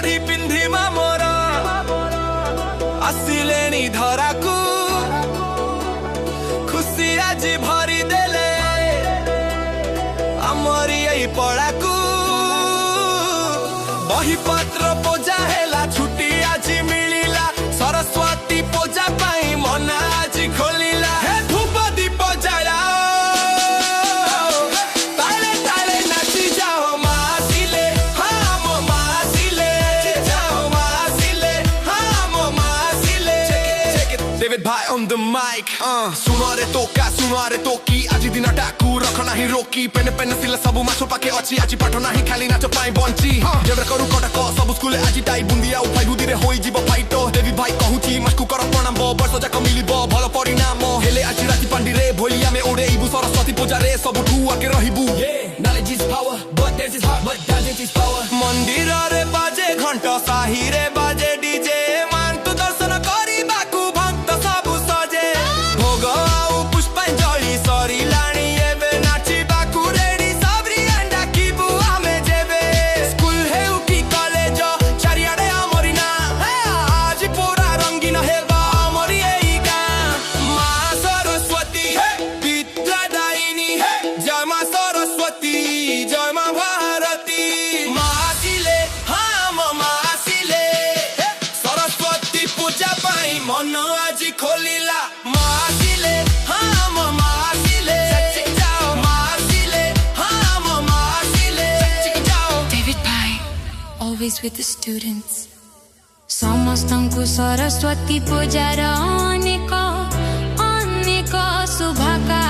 शाढ़ी पिंधि मोर आसिले धरा को खुशी आज भरी देले आमरी यही पड़ा को बही पत्र पूजा हैला छुट्टी आज मिलिला सरस्वती पूजा पाई मन आज खोलिला हे धूप दीप जला ताले ताले नाची जाओ मासिले हाँ मो मासिले जाओ मासिले हाँ मो मासिले check it David भाई on the mic सुनो रे तो की आज दिन टाकू रख नाही रोकी पेन पेन सिला सब माछो पाके अछि आज पाठ नाही खाली नाच पाई बंची जेबरे करू कटक सब स्कूल आज टाई बुंदिया उठाई बुदी रे होई जीव फाइट देवी भाई कहूची मास्कु कर प्रणाम वर्ष जाक मिलिबो भल परिणाम हेले आज राति पांडी रे भोलिया में ओडेइबु सरस्वती पूजा रे सब ठुआ के रहिबु knowledge is power but dance is hard but dance is power मंदिर रे बाजे घंटा साही रे बाजे डीजे मान तू दर्शन करी बाकू भक्त सब सजे भोग आउ पुष्पांजलि सरी लाणी एबे नाची बाकू रेडी सबरी अंडा की बुआ में जेबे स्कूल है उकी कॉलेज चारियाडे हमरी ना आज पूरा रंगीन हेबा हमरी एई गां मां सरस्वती विद्यादायिनी जय मां सरस्वती जय मां भारती मासिले हाँ मो मासिले सरस्वती पूजा पाई मन आज खोलिला मासिले हाँ मो मासिले जाओ मासिले हाँ मो मासिले जाओ David Pai, always with the students. ସମସ୍ତଙ୍କୁ ସରସ୍ୱତୀ ପୂଜାର ଅନେକ ଅନେକ ଶୁଭକାମନା।